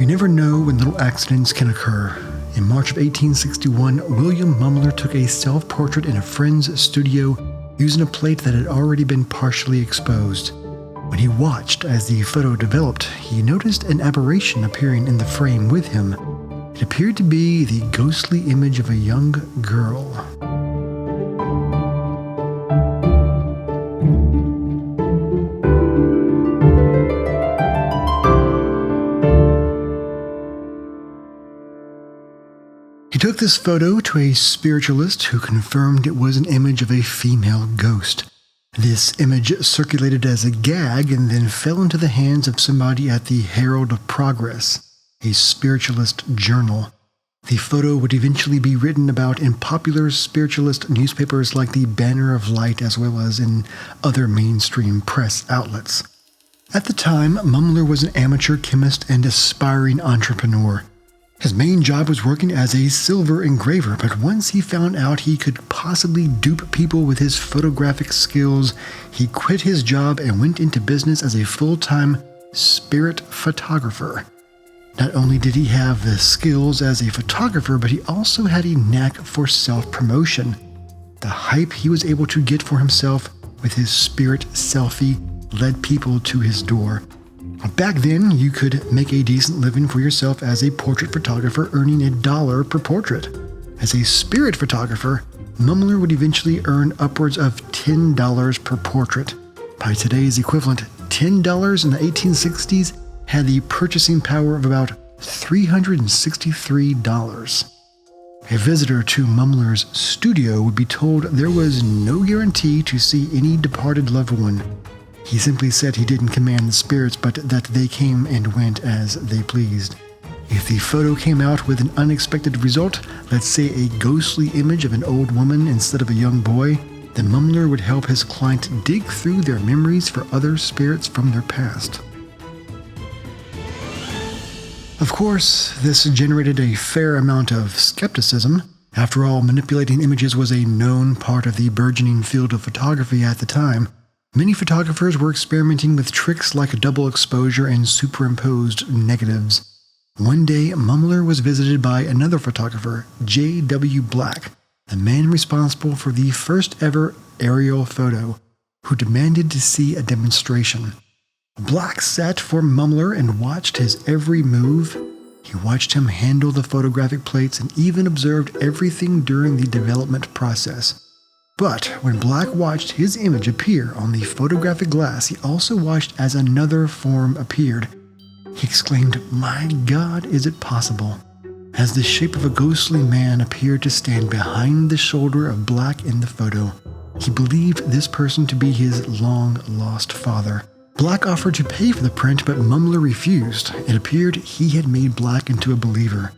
You never know when little accidents can occur. In March of 1861, William Mumler took a self-portrait in a friend's studio using a plate that had already been partially exposed. When he watched as the photo developed, he noticed an aberration appearing in the frame with him. It appeared to be the ghostly image of a young girl. He took this photo to a spiritualist who confirmed it was an image of a female ghost. This image circulated as a gag and then fell into the hands of somebody at the Herald of Progress, a spiritualist journal. The photo would eventually be written about in popular spiritualist newspapers like the Banner of Light as well as in other mainstream press outlets. At the time, Mumler was an amateur chemist and aspiring entrepreneur. His main job was working as a silver engraver, but once he found out he could possibly dupe people with his photographic skills, he quit his job and went into business as a full-time spirit photographer. Not only did he have the skills as a photographer, but he also had a knack for self-promotion. The hype he was able to get for himself with his spirit selfie led people to his door. Back then, you could make a decent living for yourself as a portrait photographer, earning $1 per portrait. As a spirit photographer, Mumler would eventually earn upwards of $10 per portrait. By today's equivalent, $10 in the 1860s had the purchasing power of about $363. A visitor to Mumler's studio would be told there was no guarantee to see any departed loved one. He simply said he didn't command the spirits, but that they came and went as they pleased. If the photo came out with an unexpected result, let's say a ghostly image of an old woman instead of a young boy, then Mumler would help his client dig through their memories for other spirits from their past. Of course, this generated a fair amount of skepticism. After all, manipulating images was a known part of the burgeoning field of photography at the time. Many photographers were experimenting with tricks like double exposure and superimposed negatives. One day, Mumler was visited by another photographer, J.W. Black, the man responsible for the first ever aerial photo, who demanded to see a demonstration. Black sat for Mumler and watched his every move. He watched him handle the photographic plates and even observed everything during the development process. But when Black watched his image appear on the photographic glass, he also watched as another form appeared. He exclaimed, "My God, is it possible?" As the shape of a ghostly man appeared to stand behind the shoulder of Black in the photo. He believed this person to be his long-lost father. Black offered to pay for the print, but Mumler refused. It appeared he had made Black into a believer.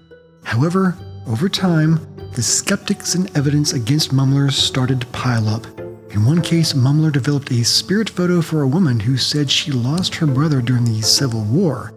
However, over time, the skeptics and evidence against Mumler started to pile up. In one case, Mumler developed a spirit photo for a woman who said she lost her brother during the Civil War.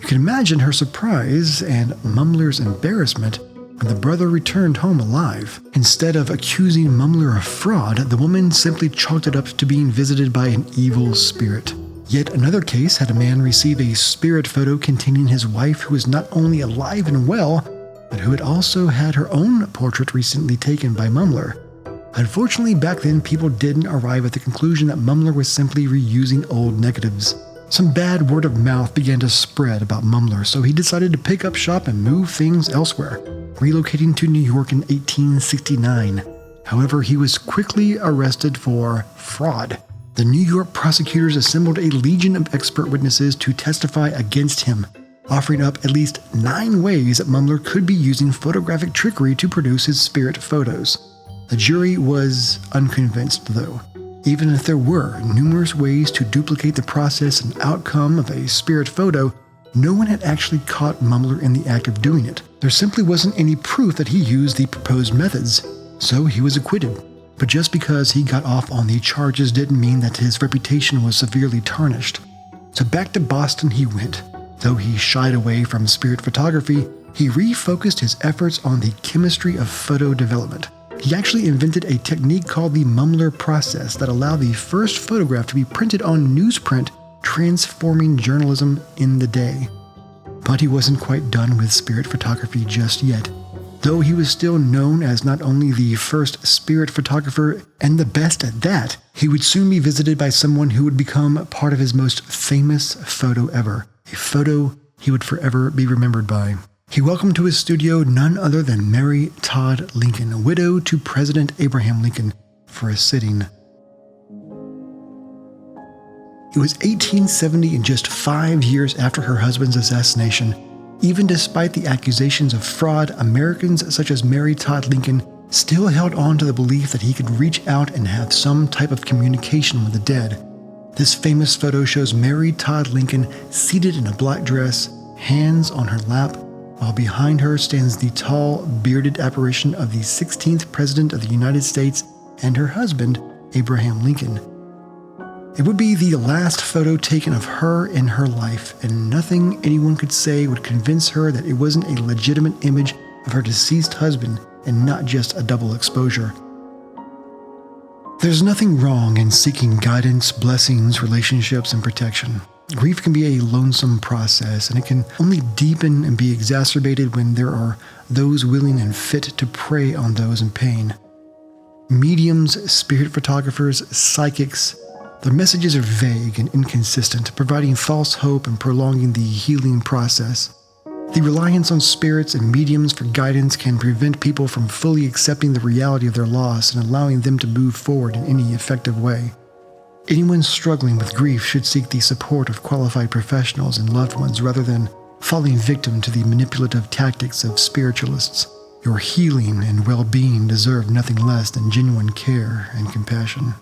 You can imagine her surprise and Mumler's embarrassment when the brother returned home alive. Instead of accusing Mumler of fraud, the woman simply chalked it up to being visited by an evil spirit. Yet another case had a man receive a spirit photo containing his wife who was not only alive and well, but who had also had her own portrait recently taken by Mumler. Unfortunately, back then, people didn't arrive at the conclusion that Mumler was simply reusing old negatives. Some bad word of mouth began to spread about Mumler, so he decided to pick up shop and move things elsewhere, relocating to New York in 1869. However, he was quickly arrested for fraud. The New York prosecutors assembled a legion of expert witnesses to testify against him, offering up at least 9 ways that Mumler could be using photographic trickery to produce his spirit photos. The jury was unconvinced, though. Even if there were numerous ways to duplicate the process and outcome of a spirit photo, no one had actually caught Mumler in the act of doing it. There simply wasn't any proof that he used the proposed methods, so he was acquitted. But just because he got off on the charges didn't mean that his reputation was severely tarnished. So back to Boston he went. Though he shied away from spirit photography, he refocused his efforts on the chemistry of photo development. He actually invented a technique called the Mumler process that allowed the first photograph to be printed on newsprint, transforming journalism in the day. But he wasn't quite done with spirit photography just yet. Though he was still known as not only the first spirit photographer and the best at that, he would soon be visited by someone who would become part of his most famous photo ever, a photo he would forever be remembered by. He welcomed to his studio none other than Mary Todd Lincoln, widow to President Abraham Lincoln, for a sitting. It was 1870, and just 5 years after her husband's assassination. Even despite the accusations of fraud, Americans such as Mary Todd Lincoln still held on to the belief that he could reach out and have some type of communication with the dead. This famous photo shows Mary Todd Lincoln seated in a black dress, hands on her lap, while behind her stands the tall, bearded apparition of the 16th President of the United States and her husband, Abraham Lincoln. It would be the last photo taken of her in her life, and nothing anyone could say would convince her that it wasn't a legitimate image of her deceased husband and not just a double exposure. There's nothing wrong in seeking guidance, blessings, relationships, and protection. Grief can be a lonesome process, and it can only deepen and be exacerbated when there are those willing and fit to prey on those in pain. Mediums, spirit photographers, psychics, their messages are vague and inconsistent, providing false hope and prolonging the healing process. The reliance on spirits and mediums for guidance can prevent people from fully accepting the reality of their loss and allowing them to move forward in any effective way. Anyone struggling with grief should seek the support of qualified professionals and loved ones rather than falling victim to the manipulative tactics of spiritualists. Your healing and well-being deserve nothing less than genuine care and compassion.